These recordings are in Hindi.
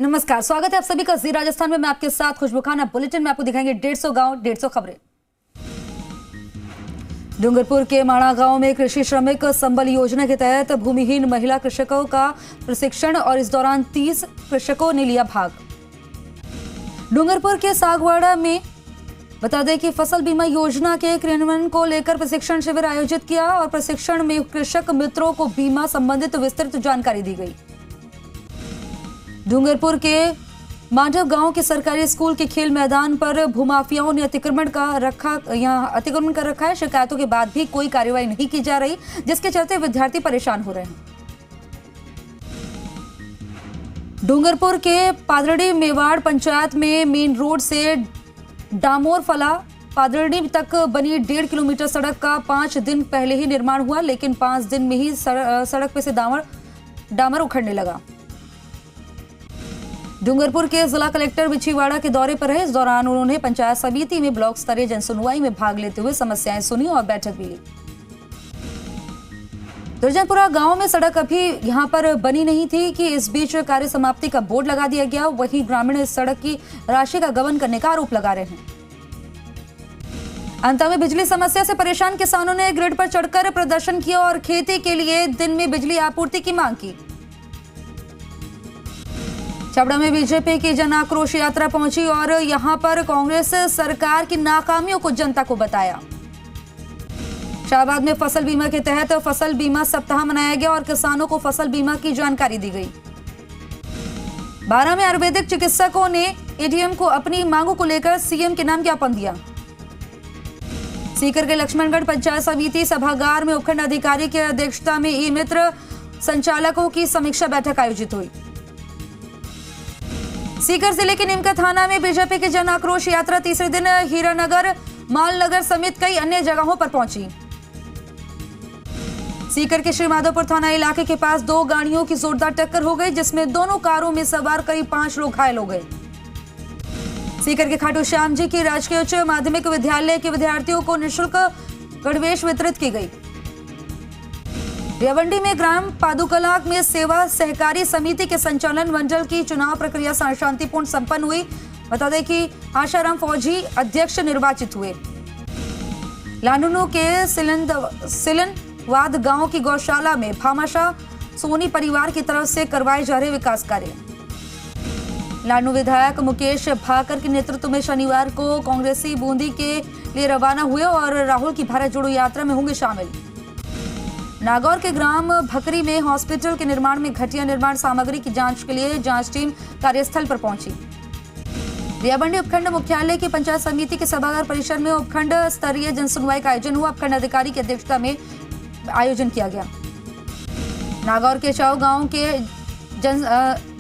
नमस्कार, स्वागत है आप सभी का जी राजस्थान में। मैं आपके साथ खुशबू खान। बुलेटिन में आपको दिखाएंगे 150 गांव 150 खबरें। डूंगरपुर के माणा गांव में कृषि श्रमिक संबल योजना के तहत भूमिहीन महिला कृषकों का प्रशिक्षण और इस दौरान 30 कृषकों ने लिया भाग। डूंगरपुर के सागवाड़ा में बता दें कि फसल बीमा योजना के क्रियान्वयन को लेकर प्रशिक्षण शिविर आयोजित किया और प्रशिक्षण में कृषक मित्रों को बीमा संबंधित विस्तृत जानकारी दी गई। डूंगरपुर के मांडव गांव के सरकारी स्कूल के खेल मैदान पर भूमाफियाओं ने अतिक्रमण कर रखा है। शिकायतों के बाद भी कोई कार्रवाई नहीं की जा रही, जिसके चलते विद्यार्थी परेशान हो रहे हैं। डूंगरपुर के पादरडी मेवाड़ पंचायत में मेन रोड से डामोरफला पादरडी तक बनी 1.5 किलोमीटर सड़क का 5 दिन पहले ही निर्माण हुआ, लेकिन 5 दिन में ही सड़क पे से डामर उखड़ने लगा। डूंगरपुर के जिला कलेक्टर बिछीवाड़ा के दौरे पर रहे। इस दौरान उन्होंने पंचायत समिति में ब्लॉक स्तरीय जनसुनवाई में भाग लेते हुए समस्याएं सुनी और बैठक भी ली। दुर्जनपुरा गांव में सड़क अभी यहां पर बनी नहीं थी कि इस बीच कार्य समाप्ति का बोर्ड लगा दिया गया। वहीं ग्रामीण इस सड़क की राशि का गबन करने का आरोप लगा रहे हैं। अंत में बिजली समस्या से परेशान किसानों ने ग्रिड पर चढ़कर प्रदर्शन किया और खेती के लिए दिन में बिजली आपूर्ति की मांग की। छबड़ा में बीजेपी की जन आक्रोश यात्रा पहुंची और यहां पर कांग्रेस सरकार की नाकामियों को जनता को बताया। शाहबाद में फसल बीमा के तहत फसल बीमा सप्ताह मनाया गया और किसानों को फसल बीमा की जानकारी दी गई। बारां में आयुर्वेदिक चिकित्सकों ने एडीएम को अपनी मांगों को लेकर सीएम के नाम ज्ञापन दिया। सीकर के लक्ष्मणगढ़ पंचायत समिति सभागार में उपखंड अधिकारी की अध्यक्षता में ई मित्र संचालकों की समीक्षा बैठक आयोजित हुई। सीकर जिले के नीमका थाना में बीजेपी की जन आक्रोश यात्रा तीसरे दिन हीरानगर, मालनगर समेत कई अन्य जगहों पर पहुंची। सीकर के श्रीमाधोपुर थाना इलाके के पास 2 गाड़ियों की जोरदार टक्कर हो गई, जिसमें दोनों कारों में सवार करीब 5 लोग घायल हो गए। सीकर के खाटू श्याम जी की राजकीय उच्च माध्यमिक विद्यालय के विद्यार्थियों को निःशुल्क गणवेश वितरित की गई। रेवंडी में ग्राम पादुकला में सेवा सहकारी समिति के संचालन मंडल की चुनाव प्रक्रिया शांतिपूर्ण संपन्न हुई। बता दें कि आशाराम फौजी अध्यक्ष निर्वाचित हुए। लांडुनु के सिलनवाद गांव की गौशाला में भामाशाह सोनी परिवार की तरफ से करवाए जा रहे विकास कार्य। लांडू विधायक मुकेश भाकर के नेतृत्व में शनिवार को कांग्रेसी बूंदी के लिए रवाना हुए और राहुल की भारत जोड़ो यात्रा में होंगे शामिल। नागौर के ग्राम भकरी में हॉस्पिटल के निर्माण में घटिया निर्माण सामग्री की जांच के लिए जांच टीम कार्यस्थल पर पहुंची। रियाबंडी उपखंड मुख्यालय की पंचायत समिति के सभागार परिसर में उपखंड स्तरीय जनसुनवाई का आयोजन हुआ। उपखंड अधिकारी की अध्यक्षता में आयोजन किया गया। नागौर के चाव गांव के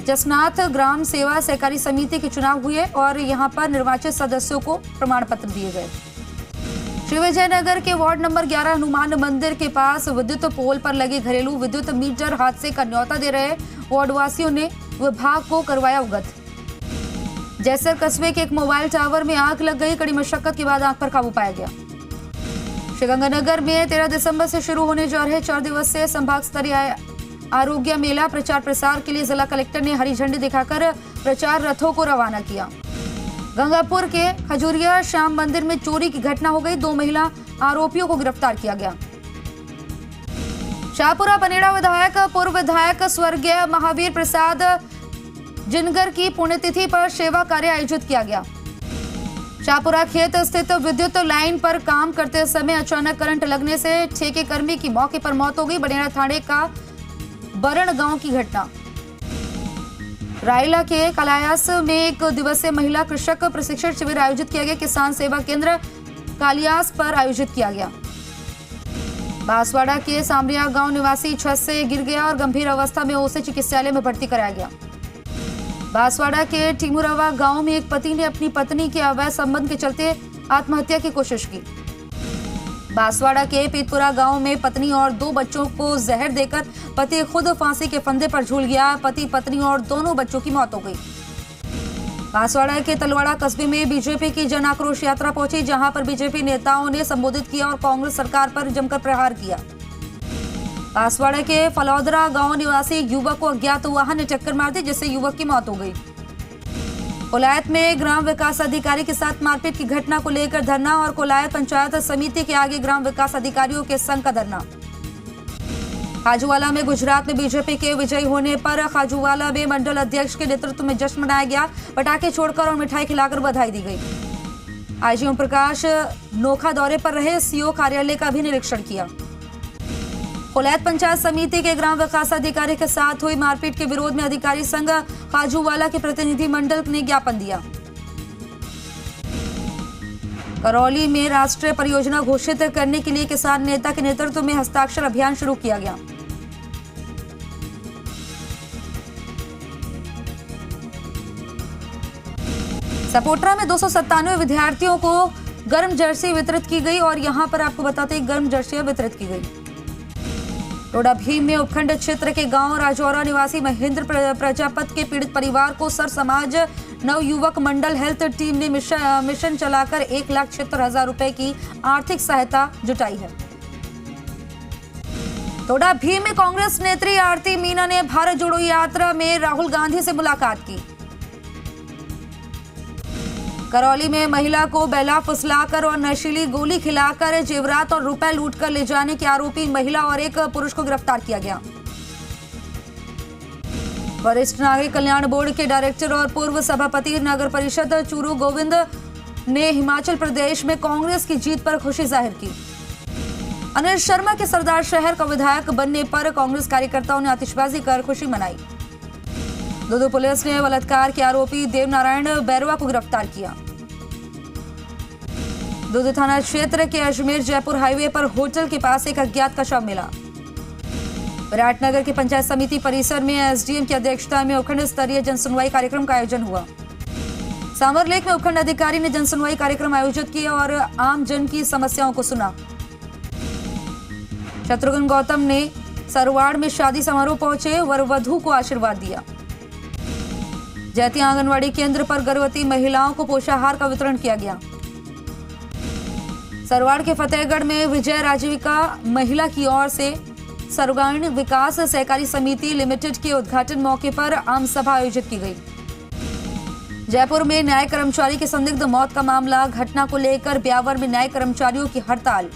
जसनाथ ग्राम सेवा सहकारी समिति के चुनाव हुए और यहां पर निर्वाचित सदस्यों को प्रमाण पत्र दिए गए। श्री विजयनगर के वार्ड नंबर 11 हनुमान मंदिर के पास विद्युत पोल पर लगे घरेलू विद्युत मीटर हादसे का न्योता दे रहे वार्डवासियों ने विभाग को करवाया अवगत। जैसर कस्बे के एक मोबाइल टावर में आग लग गई। कड़ी मशक्कत के बाद आग पर काबू पाया गया। श्रीगंगानगर में 13 दिसंबर से शुरू होने जा रहे 4 दिवसीय संभाग स्तरीय आरोग्य मेला प्रचार प्रसार के लिए जिला कलेक्टर ने हरी झंडी दिखाकर प्रचार रथों को रवाना किया। गंगापुर के खजूरिया श्याम मंदिर में चोरी की घटना हो गई। 2 महिला आरोपियों को गिरफ्तार किया गया। शाहपुरा बनेड़ा विधायक पूर्व विधायक स्वर्गीय महावीर प्रसाद जिनगर की पुण्यतिथि पर सेवा कार्य आयोजित किया गया। शाहपुरा खेत स्थित विद्युत लाइन पर काम करते समय अचानक करंट लगने से ठेके कर्मी की मौके पर मौत हो गई। बनेड़ा थाने का बरण गांव की घटना। रायला के कलायास में 1 दिवसीय महिला कृषक प्रशिक्षण शिविर आयोजित किया गया। किसान सेवा केंद्र कालियास पर आयोजित किया गया। बांसवाड़ा के सामरिया गांव निवासी छत से गिर गया और गंभीर अवस्था में उसे चिकित्सालय में भर्ती कराया गया। बांसवाड़ा के टिमुरवा गांव में एक पति ने अपनी पत्नी के अवैध संबंध के चलते आत्महत्या की कोशिश की। बांसवाड़ा के पीतपुरा गांव में पत्नी और 2 बच्चों को जहर देकर पति खुद फांसी के फंदे पर झूल गया। पति पत्नी और दोनों बच्चों की मौत हो गई। बांसवाड़ा के तलवाड़ा कस्बे में बीजेपी की जन आक्रोश यात्रा पहुंची, जहां पर बीजेपी नेताओं ने संबोधित किया और कांग्रेस सरकार पर जमकर प्रहार किया। बांसवाड़ा के फलौदरा गांव निवासी युवक को अज्ञात वाहन ने टक्कर मार दी, जिससे युवक की मौत हो गई। कोलायत में ग्राम विकास अधिकारी के साथ मारपीट की घटना को लेकर धरना और कोलायत पंचायत समिति के आगे ग्राम विकास अधिकारियों के संघ का धरना। खाजूवाला में गुजरात में बीजेपी के विजयी होने पर खाजूवाला में मंडल अध्यक्ष के नेतृत्व में जश्न मनाया गया। पटाखे छोड़कर और मिठाई खिलाकर बधाई दी गई। आईजी ओम प्रकाश नोखा दौरे पर रहे, सीओ कार्यालय का भी निरीक्षण किया। कोलायत पंचायत समिति के ग्राम विकास अधिकारी के साथ हुई मारपीट के विरोध में अधिकारी संघ खाजूवाला के प्रतिनिधि मंडल ने ज्ञापन दिया। करौली में राष्ट्रीय परियोजना घोषित करने के लिए किसान नेता के नेतृत्व में हस्ताक्षर अभियान शुरू किया गया। सपोट्रा में 297 विद्यार्थियों को गर्म जर्सी वितरित की गई और यहां पर आपको बताते हैं गर्म जर्सियां वितरित की गई। टोडा भीम में उपखंड क्षेत्र के गांव राजौरा निवासी महेंद्र प्रजापत के पीड़ित परिवार को सर समाज नवयुवक मंडल हेल्थ टीम ने मिशन चलाकर 1,76,000 रुपए की आर्थिक सहायता जुटाई है। टोडा भीम में कांग्रेस नेत्री आरती मीना ने भारत जोड़ो यात्रा में राहुल गांधी से मुलाकात की। करौली में महिला को बेला फुसलाकर और नशीली गोली खिलाकर जेवरात और रुपए लूटकर ले जाने के आरोपी महिला और एक पुरुष को गिरफ्तार किया गया। वरिष्ठ नागरिक कल्याण बोर्ड के डायरेक्टर और पूर्व सभापति नगर परिषद चूरू गोविंद ने हिमाचल प्रदेश में कांग्रेस की जीत पर खुशी जाहिर की। अनिल शर्मा के सरदार शहर का विधायक बनने पर कांग्रेस कार्यकर्ताओं ने आतिशबाजी कर खुशी मनाई। दुदू पुलिस ने बलात्कार के आरोपी देवनारायण बैरवा को गिरफ्तार किया। दुदू थाना क्षेत्र के अजमेर जयपुर हाईवे पर होटल के पास एक अज्ञात का शव मिला। विराटनगर की पंचायत समिति परिसर में एसडीएम की अध्यक्षता में उपखंड स्तरीय जनसुनवाई कार्यक्रम का आयोजन हुआ। सामरलेक में उपखंड अधिकारी ने जनसुनवाई कार्यक्रम आयोजित किया और आम जन की समस्याओं को सुना। शत्रुघ्न गौतम ने सरवाड़ में शादी समारोह पहुंचे, वर वधू को आशीर्वाद दिया। जैती आंगनवाड़ी केंद्र पर गर्भवती महिलाओं को पोषाहार का वितरण किया गया। सरवाड़ के फतेहगढ़ में विजय राजीविका महिला की ओर से सर्वग्रामीण विकास सहकारी समिति लिमिटेड के उद्घाटन मौके पर आम सभा आयोजित की गई। जयपुर में न्याय कर्मचारी की संदिग्ध मौत का मामला, घटना को लेकर ब्यावर में न्याय कर्मचारियों की हड़ताल।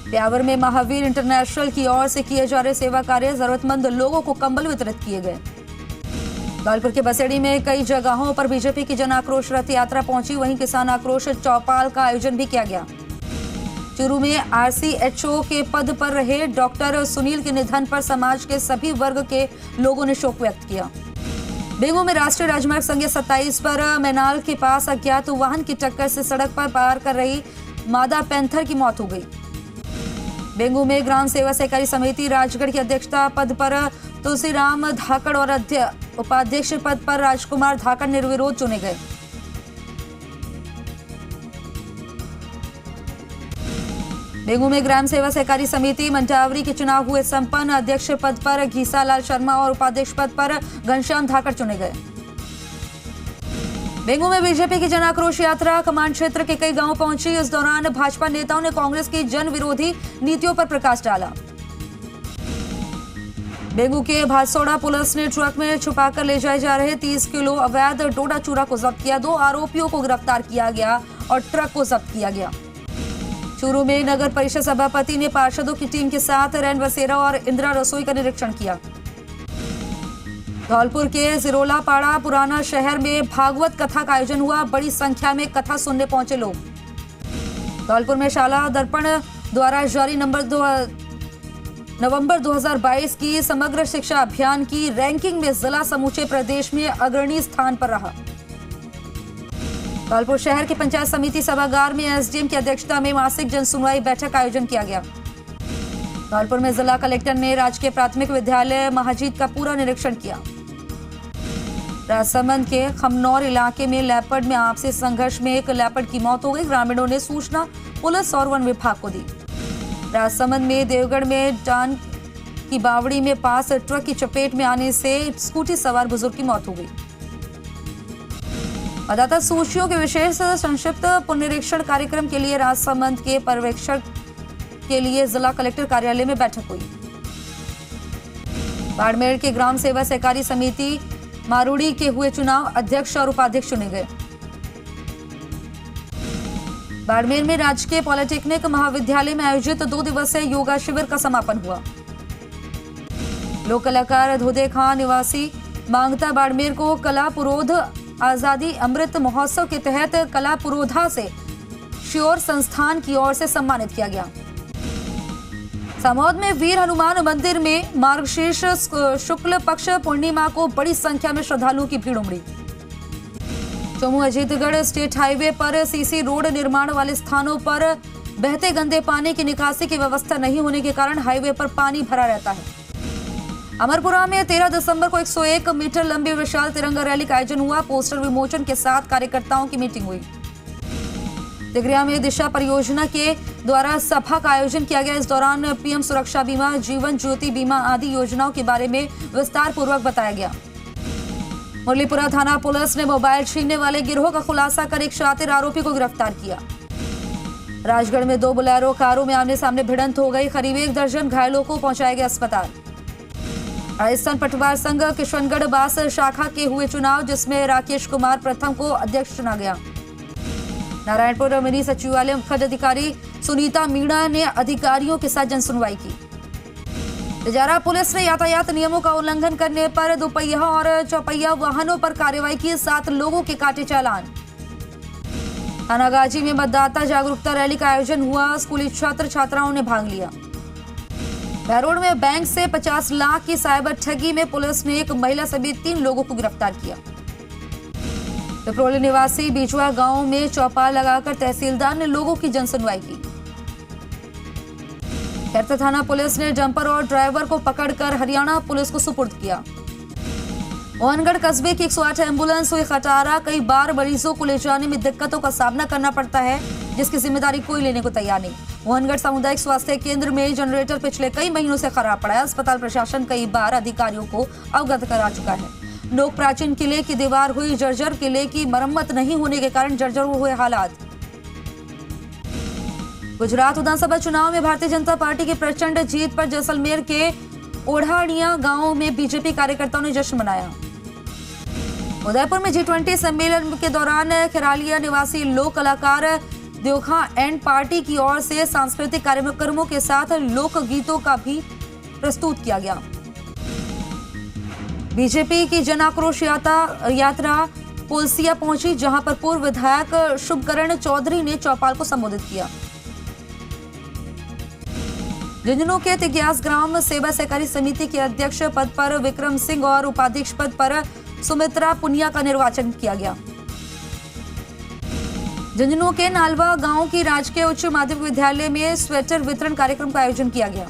ब्यावर में महावीर इंटरनेशनल की ओर से किए जा रहे सेवा कार्य, जरूरतमंद लोगों को कंबल वितरित किए गए। धौलपुर के बसेड़ी में कई जगहों पर बीजेपी की जन आक्रोश रथ यात्रा पहुंची, वहीं किसान आक्रोश चौपाल का आयोजन भी किया गया। चूरू में आरसीएचओ के पद पर रहे डॉक्टर सुनील के निधन पर समाज के सभी वर्ग के लोगों ने शोक व्यक्त किया। बेंगू में राष्ट्रीय राजमार्ग संख्या 27 पर मैनाल के पास अज्ञात वाहन की टक्कर से सड़क पर पार कर रही मादा पैंथर की मौत हो गई। बेंगू में ग्राम सेवा सहकारी समिति राजगढ़ की अध्यक्षता पद पर तुलसीराम धाकड़ और उपाध्यक्ष पद पर राजकुमार धाकड़ निर्विरोध चुने गए। बेंगू में ग्राम सेवा सहकारी समिति मंडावरी के चुनाव हुए संपन्न, अध्यक्ष पद पर घीसालाल शर्मा और उपाध्यक्ष पद पर घनश्याम धाकड़ चुने गए। बेंगू में बीजेपी की जन आक्रोश यात्रा कमांड क्षेत्र के कई गांव पहुंची। इस दौरान भाजपा नेताओं ने कांग्रेस की जन विरोधी नीतियों पर प्रकाश डाला। बेंगू के भासोड़ा पुलिस ने ट्रक में छुपाकर ले जाए जा रहे 30 किलो अवैध डोडा चूरा को जब्त किया। 2 आरोपियों को गिरफ्तार किया गया और ट्रक को जब्त किया गया। चूरू में नगर परिषद सभापति ने पार्षदों की टीम के साथ रैन बसेरा और इंदिरा रसोई का निरीक्षण किया। धौलपुर के जिरोला पाड़ा पुराना शहर में भागवत कथा का आयोजन हुआ। बड़ी संख्या में कथा सुनने पहुंचे लोग। धौलपुर में शाला दर्पण द्वारा जारी नवंबर 2022 की समग्र शिक्षा अभियान की रैंकिंग में जिला समूचे प्रदेश में अग्रणी स्थान पर रहा। धौलपुर शहर के पंचायत समिति सभागार में एसडीएम की अध्यक्षता में मासिक जनसुनवाई बैठक का आयोजन किया गया। धौलपुर में जिला कलेक्टर ने राजकीय प्राथमिक विद्यालय महाजीत का पूरा निरीक्षण किया। राजसमंद के खमनौर इलाके में लेपर्ड में आपसी संघर्ष में एक लेपर्ड की मौत हो गई। ग्रामीणों ने सूचना पुलिस और वन विभाग को दी। राजसमंद में देवगढ़ में डान की बावड़ी में पास ट्रक की चपेट में आने से स्कूटी सवार बुजुर्ग की मौत हो गई। मतदाता सूचियों के विशेष संक्षिप्त पुनरीक्षण कार्यक्रम के लिए राजसमंद के पर्यवेक्षक के लिए जिला कलेक्टर कार्यालय में बैठक हुई। बाड़मेर के ग्राम सेवा सहकारी समिति मारूड़ी के हुए चुनाव, अध्यक्ष और उपाध्यक्ष चुने गए। बाड़मेर में राजकीय पॉलिटेक्निक महाविद्यालय में आयोजित 2 दिवसीय योगा शिविर का समापन हुआ। लोक कलाकार धोदे खां निवासी मांगता बाड़मेर को कला पुरोध आजादी अमृत महोत्सव के तहत कला पुरोधा से श्योर संस्थान की ओर से सम्मानित किया गया। सामौद में वीर हनुमान मंदिर में मार्गशीर्ष शुक्ल पक्ष पूर्णिमा को बड़ी संख्या में श्रद्धालुओं की भीड़ उमड़ी। चौमू अजीतगढ़ स्टेट हाईवे पर सीसी रोड निर्माण वाले स्थानों पर बहते गंदे पानी की निकासी की व्यवस्था नहीं होने के कारण हाईवे पर पानी भरा रहता है। अमरपुरा में 13 दिसंबर को 101 मीटर लंबी विशाल तिरंगा रैली का आयोजन हुआ। पोस्टर विमोचन के साथ कार्यकर्ताओं की मीटिंग हुई। तिगरिया में दिशा परियोजना के द्वारा सभा का आयोजन किया गया। इस दौरान पीएम सुरक्षा बीमा, जीवन ज्योति बीमा आदि योजनाओं के बारे में विस्तार पूर्वक बताया गया। मुरलीपुरा थाना पुलिस ने मोबाइल छीनने वाले गिरोह का खुलासा कर एक शातिर आरोपी को गिरफ्तार किया। राजगढ़ में 2 बोलेरो कारों में आमने सामने भिड़ंत हो गई। करीब 1 दर्जन घायलों को पहुंचाया गया अस्पताल। राजस्थान पटवार संघ किशनगढ़ बास शाखा के हुए चुनाव, जिसमें राकेश कुमार प्रथम को अध्यक्ष चुना गया। नारायणपुर मिनी सचिवालय मुख्य अधिकारी सुनीता मीणा ने अधिकारियों के साथ जनसुनवाई की। तिजारा पुलिस ने यातायात नियमों का उल्लंघन करने पर 2 पहिया और 4 पहिया वाहनों पर कार्रवाई की। 7 लोगों के काटे चालान। थानागाजी में मतदाता जागरूकता रैली का आयोजन हुआ। स्कूली छात्र छात्राओं ने भाग लिया। बहरोड में बैंक से 50 लाख की साइबर ठगी में पुलिस ने एक महिला समेत 3 लोगों को गिरफ्तार किया। पिपरोली निवासी बीजवा गांव में चौपाल लगाकर तहसीलदार ने लोगों की जनसुनवाई की। खैरता थाना पुलिस ने डंपर और ड्राइवर को पकड़कर हरियाणा पुलिस को सुपुर्द किया। मोहनगढ़ कस्बे की 108 एम्बुलेंस हुई खटारा। कई बार मरीजों को ले जाने में दिक्कतों का सामना करना पड़ता है, जिसकी जिम्मेदारी कोई लेने को तैयार नहीं। मोहनगढ़ सामुदायिक स्वास्थ्य केंद्र में जनरेटर पिछले कई महीनों से खराब पड़ा है। अस्पताल प्रशासन कई बार अधिकारियों को अवगत करा चुका है। लोक प्राचीन किले की दीवार हुई जर्जर। किले की मरम्मत नहीं होने के कारण जर्जर हुए हालात। गुजरात विधानसभा चुनाव में भारतीय जनता पार्टी की प्रचंड जीत पर जैसलमेर के ओढ़ानिया गांव में बीजेपी कार्यकर्ताओं ने जश्न मनाया। उदयपुर में G20 सम्मेलन के दौरान खिरालिया निवासी लोक कलाकार द्योखा एंड पार्टी की ओर से सांस्कृतिक कार्यक्रमों के साथ लोक गीतों का भी प्रस्तुत किया गया। बीजेपी की जन आक्रोश यात्रा पुलसिया पहुंची, जहां पर पूर्व विधायक शुभकरण चौधरी ने चौपाल को संबोधित किया। झुंझुनू के तिग्यास ग्राम सेवा सहकारी समिति के अध्यक्ष पद पर विक्रम सिंह और उपाध्यक्ष पद पर सुमित्रा पुनिया का निर्वाचन किया गया। झुंझुनू के नालवा गांव की राजकीय उच्च माध्यमिक विद्यालय में स्वेटर वितरण कार्यक्रम का आयोजन किया गया।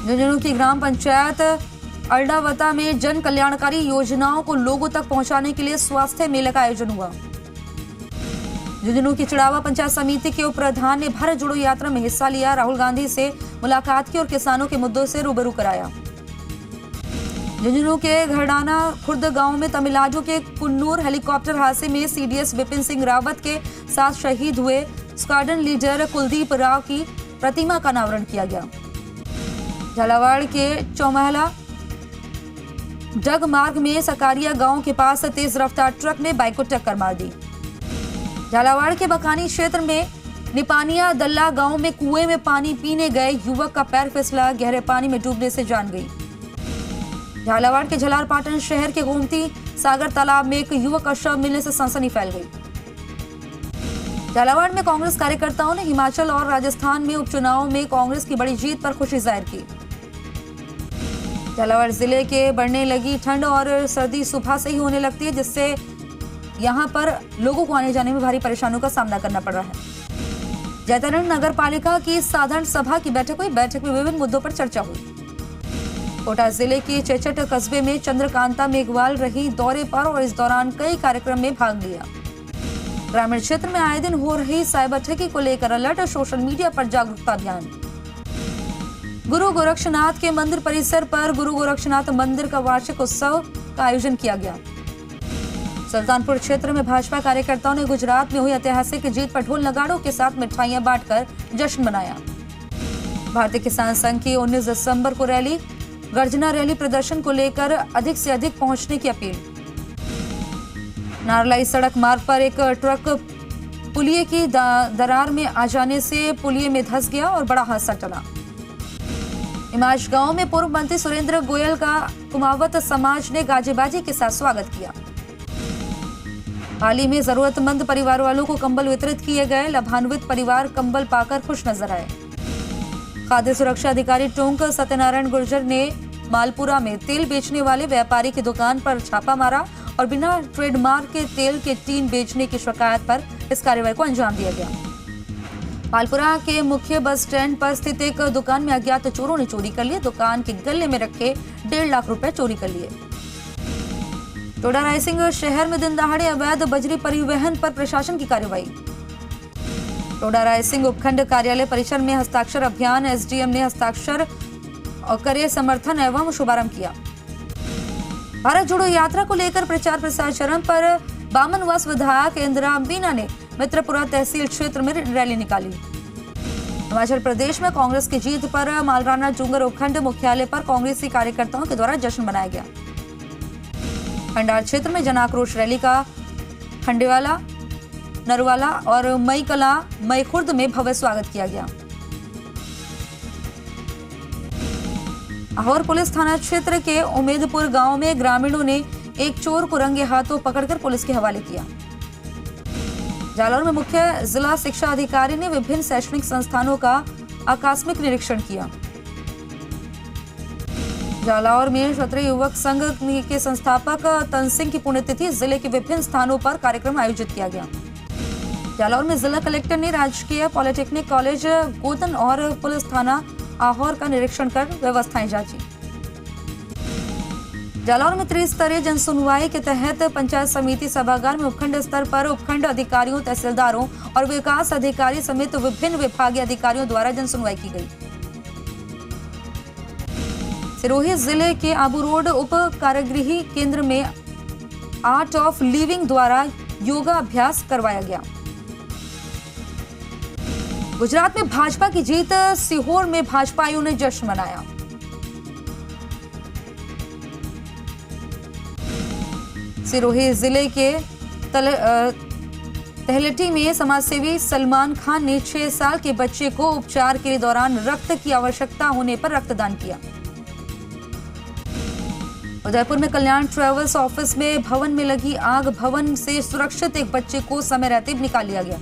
झुंझुनू की ग्राम पंचायत अल्डावता में जन कल्याणकारी योजनाओं को लोगों तक पहुंचाने के लिए स्वास्थ्य मेले का आयोजन हुआ। झुंझुनू की चिड़ावा पंचायत समिति के उप प्रधान ने भारत जोड़ो यात्रा में हिस्सा लिया। राहुल गांधी से मुलाकात की और किसानों के मुद्दों से रूबरू कराया। झुंझुनू के घरडाना खुर्द गांव में तमिलनाडु के कुन्नूर हेलीकॉप्टर हादसे में सीडीएस विपिन सिंह रावत के साथ शहीद हुए स्क्वाड्रन लीडर कुलदीप राव की प्रतिमा का अनावरण किया गया। झालावाड़ के चौमहला डग मार्ग में सकारिया गांव के पास तेज रफ्तार ट्रक ने बाइक को टक्कर मार दी। झालावाड़ के बकानी क्षेत्र में निपानिया दल्ला गांव में कुएं में पानी पीने गए युवक का पैर फिसला, गहरे पानी में डूबने से जान गई। झालावाड़ के झलारपाटन शहर के गोमती सागर तालाब में एक युवक का शव मिलने से सनसनी फैल गई। झालावाड़ में कांग्रेस कार्यकर्ताओं ने हिमाचल और राजस्थान में उपचुनाव में कांग्रेस की बड़ी जीत पर खुशी जाहिर की। झालावाड़ जिले के बढ़ने लगी ठंड और सर्दी सुबह से ही होने लगती है, जिससे यहां पर लोगों को आने जाने में भारी परेशानियों का सामना करना पड़ रहा है। जैतारण नगर पालिका की साधारण सभा की बैठक हुई। बैठक में विभिन्न मुद्दों पर चर्चा हुई। कोटा जिले के चेचट कस्बे में चंद्रकांता मेघवाल रही दौरे पर और इस दौरान कई कार्यक्रम में भाग लिया। ग्रामीण क्षेत्र में आए दिन हो रही साइबर ठगी को लेकर अलर्ट, सोशल मीडिया पर जागरूकता अभियान। गुरु गोरक्षनाथ के मंदिर परिसर पर गुरु गोरक्षनाथ मंदिर का वार्षिक उत्सव का आयोजन किया गया। सुल्तानपुर क्षेत्र में भाजपा कार्यकर्ताओं ने गुजरात में हुई ऐतिहासिक जीत पर ढोल नगाड़ों के साथ मिठाइयां बांटकर जश्न मनाया। भारतीय किसान संघ की 19 दिसंबर को रैली गर्जना रैली प्रदर्शन को लेकर अधिक से अधिक पहुंचने की अपील। नारलाई सड़क मार्ग पर एक ट्रक पुलिये की दरार में आ जाने से पुलिये में धंस गया और बड़ा हादसा टला। इमाज गांव में पूर्व मंत्री सुरेंद्र गोयल का कुमावत समाज ने गाजे बाजे के साथ स्वागत किया। हाल ही में जरूरतमंद परिवार वालों को कंबल वितरित किए गए। लाभान्वित परिवार कंबल पाकर खुश नजर आए। खाद्य सुरक्षा अधिकारी टोंक सत्यनारायण गुर्जर ने मालपुरा में तेल बेचने वाले व्यापारी की दुकान पर छापा मारा और बिना ट्रेडमार्क के तेल के टीन बेचने की शिकायत पर इस कार्रवाई को अंजाम दिया गया। मालपुरा के मुख्य बस स्टैंड पर स्थित एक दुकान में अज्ञात चोरों ने चोरी कर ली। दुकान के गले में रखे 1.5 लाख रुपए चोरी कर लिए। टोडा रायसिंह शहर में दिन दहाड़े अवैध बजरी परिवहन पर प्रशासन की कार्रवाई। टोडा रायसिंह उपखंड कार्यालय परिसर में हस्ताक्षर अभियान। एसडीएम ने हस्ताक्षर करे समर्थन एवं शुभारंभ किया। भारत जोड़ो यात्रा को लेकर प्रचार प्रसार चरम पर। बामनवास विधायक इंदिरा मीना ने मित्रपुरा तहसील क्षेत्र में रैली निकाली। हिमाचल प्रदेश में कांग्रेस की जीत पर मालराना जुंगर उपखंड मुख्यालय पर कांग्रेसी कार्यकर्ताओं के द्वारा जश्न मनाया गया। खंडार क्षेत्र में जन आक्रोश रैली का खंडेवाला, नरवाला और मई कला मई खुर्द में भव्य स्वागत किया गया। आहोर पुलिस थाना क्षेत्र के उमेदपुर गांव में ग्रामीणों ने एक चोर को रंगे हाथों पकड़कर पुलिस के हवाले किया। जालौर में मुख्य जिला शिक्षा अधिकारी ने विभिन्न शैक्षणिक संस्थानों का आकस्मिक निरीक्षण किया। जालौर में क्षत्रिय युवक संघ के संस्थापक तन सिंह की पुण्यतिथि। जिले के विभिन्न स्थानों पर कार्यक्रम आयोजित किया गया। जालौर में जिला कलेक्टर ने राजकीय पॉलिटेक्निक कॉलेज गोतन और पुलिस थाना आहोर का निरीक्षण कर व्यवस्थाएं जांची। जालौर में त्रिस्तरीय जन सुनवाई के तहत पंचायत समिति सभागार में उपखंड स्तर पर उपखंड अधिकारियों, तहसीलदारों और विकास अधिकारी समेत विभिन्न विभागीय अधिकारियों द्वारा जन सुनवाई की गई। सिरोही जिले के आबू रोड उप कारागृह केंद्र में आर्ट ऑफ लिविंग द्वारा योगा अभ्यास करवाया गया। गुजरात में भाजपा की जीत। सीहोर में भाजपाइयों ने जश्न मनाया। सिरोही जिले के तहलेटी में समाजसेवी सलमान खान ने 6 साल के बच्चे को उपचार के दौरान रक्त की आवश्यकता होने पर रक्तदान किया। उदयपुर में कल्याण ट्रेवल्स ऑफिस में भवन में लगी आग। भवन से सुरक्षित एक बच्चे को समय रहते निकाल लिया गया।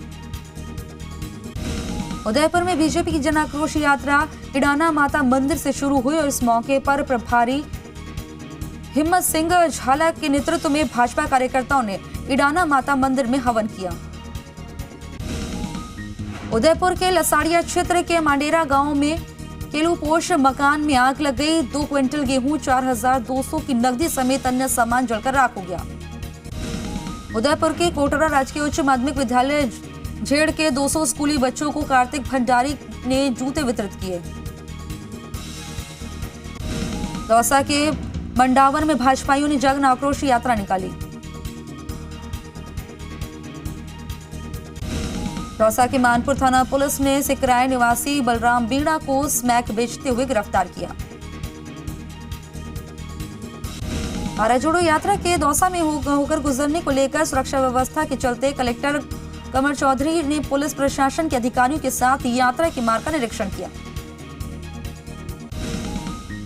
उदयपुर में बीजेपी की जन आक्रोश यात्रा इडाना माता मंदिर से शुरू हुई और इस मौके पर प्रभारी हिम्मत सिंह झाला के नेतृत्व में भाजपा कार्यकर्ताओं ने इडाना माता मंदिर में हवन किया। उदयपुर के लसाड़िया क्षेत्र के मांडेरा गांव में केलूपोश मकान में आग लग गई। 2 क्विंटल गेहूं, 4200 की नकदी समेत अन्य सामान जलकर राख हो गया। उदयपुर के कोटरा राजकीय उच्च माध्यमिक विद्यालय झेड़ के 200 स्कूली बच्चों को कार्तिक भंडारी ने जूते वितरित किए। दौसा के मंडावन में भाजपाइयों ने जन आक्रोश यात्रा निकाली। दौसा के मानपुर थाना पुलिस ने सिकराय निवासी बलराम बीड़ा को स्मैक बेचते हुए गिरफ्तार किया। भारत जोड़ो यात्रा के दौसा में होकर गुजरने को लेकर सुरक्षा व्यवस्था के चलते कलेक्टर कमर चौधरी ने पुलिस प्रशासन के अधिकारियों के साथ यात्रा के मार्ग का निरीक्षण किया।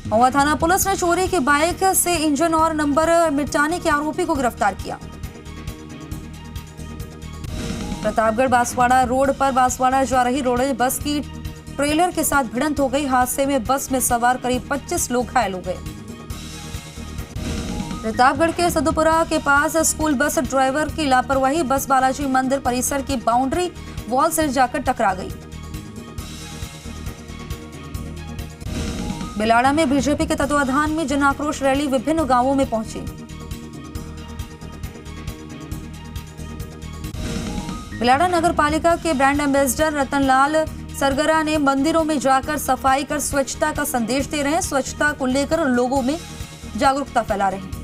महुआ थाना पुलिस ने चोरी की बाइक से इंजन और नंबर मिटाने के आरोपी को गिरफ्तार किया। प्रतापगढ़ बांसवाड़ा रोड पर बांसवाड़ा जा रही रोडवेज बस की ट्रेलर के साथ भिड़ंत हो गई। हादसे में बस में सवार करीब 25 लोग घायल हो गए। प्रतापगढ़ के सदुपुरा के पास स्कूल बस ड्राइवर की लापरवाही बस बालाजी मंदिर परिसर की बाउंड्री वॉल से जाकर टकरा गई। बिलाड़ा में बीजेपी के तत्वाधान में जन आक्रोश रैली विभिन्न गांवों में पहुंची। बिलाड़ा नगर पालिका के ब्रांड एम्बेसडर रतनलाल सरगरा ने मंदिरों में जाकर सफाई कर स्वच्छता का संदेश दे रहे हैं। स्वच्छता को लेकर लोगों में जागरूकता फैला रहे हैं।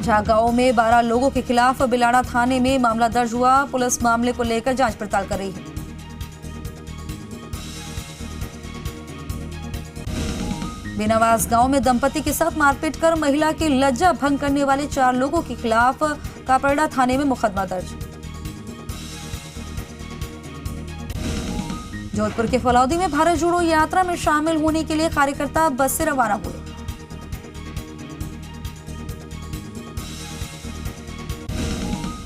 झागांव में 12 लोगों के खिलाफ बिलाड़ा थाने में मामला दर्ज हुआ। पुलिस मामले को लेकर जांच पड़ताल कर रही है। बेनवास गांव में दंपति के साथ मारपीट कर महिला की लज्जा भंग करने वाले 4 लोगों के खिलाफ कापरड़ा थाने में मुकदमा दर्ज। जोधपुर के फलौदी में भारत जोड़ो यात्रा में शामिल होने के लिए कार्यकर्ता बस से रवाना हुए।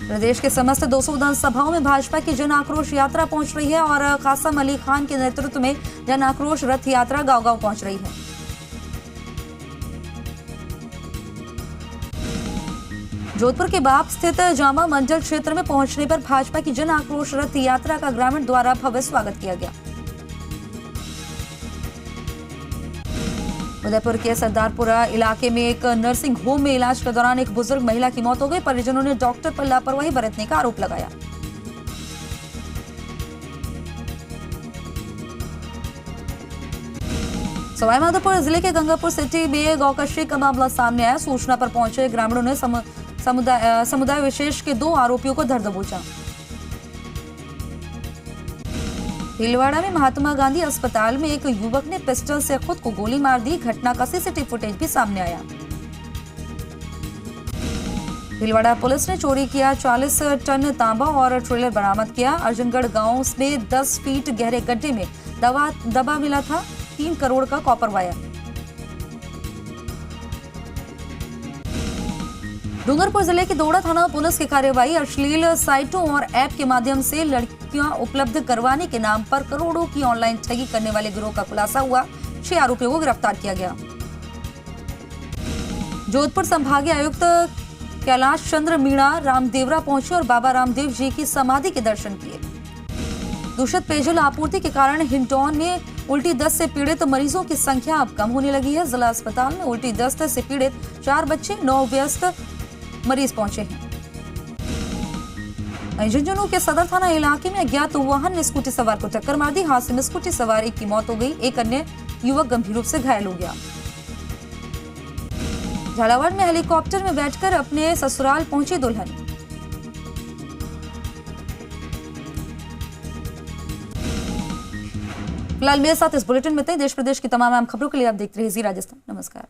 प्रदेश के समस्त 200 विधानसभाओं में भाजपा की जन आक्रोश यात्रा पहुंच रही है और कासम अली खान के नेतृत्व में जन आक्रोश रथ यात्रा गांव-गांव पहुंच रही है। जोधपुर के बाप स्थित जामा मंडल क्षेत्र में पहुंचने पर भाजपा की जन आक्रोश रथ यात्रा का ग्रामीण द्वारा भव्य स्वागत किया गया। उदयपुर के सरदारपुरा इलाके में एक नर्सिंग होम में इलाज के दौरान एक बुजुर्ग महिला की मौत हो गई। परिजनों ने डॉक्टर पर लापरवाही बरतने का आरोप लगाया। सवाईमाधोपुर जिले के गंगापुर सिटी में गौकशी का मामला सामने आया। सूचना पर पहुंचे ग्रामीणों ने समुदाय विशेष के 2 आरोपियों को धर दबोचा। भीलवाड़ा में महात्मा गांधी अस्पताल में एक युवक ने पिस्टल से खुद को गोली मार दी। घटना का सीसीटीवी फुटेज भी सामने आया। भीलवाड़ा पुलिस ने चोरी किया 40 टन तांबा और ट्रेलर बरामद किया। अर्जुनगढ़ गांव में 10 फीट गहरे गड्ढे में दबा मिला था 3 करोड़ का कॉपर वायर। डूंगरपुर जिले की दोड़ा थाना पुलिस की कार्रवाई। अश्लील साइटों और ऐप के माध्यम से लड़कियां उपलब्ध करवाने के नाम पर करोड़ों की ऑनलाइन ठगी करने वाले गिरोह का खुलासा हुआ। 6 आरोपियों को गिरफ्तार किया गया। जोधपुर संभागीय आयुक्त कैलाश चंद्र मीणा रामदेवरा पहुंचे और बाबा रामदेव जी की समाधि के दर्शन किए। दूषित पेयजल आपूर्ति के कारण हिंडौन में उल्टी दस्त से पीड़ित मरीजों की संख्या अब कम होने लगी है। जिला अस्पताल में उल्टी दस्त से पीड़ित 4 बच्चे 9 व्यस्त मरीज पहुंचे हैं। झुंझुनू के सदर थाना इलाके में अज्ञात वाहन ने स्कूटी सवार को टक्कर मार दी। हादसे में स्कूटी सवार एक की मौत हो गई। एक अन्य युवक गंभीर रूप से घायल हो गया। झालावाड़ में हेलीकॉप्टर में बैठकर अपने ससुराल पहुंची दुल्हन। फिलहाल मेरे साथ इस बुलेटिन में देश प्रदेश की तमाम अहम खबरों के लिए आप देखते रहिए जी राजस्थान। नमस्कार।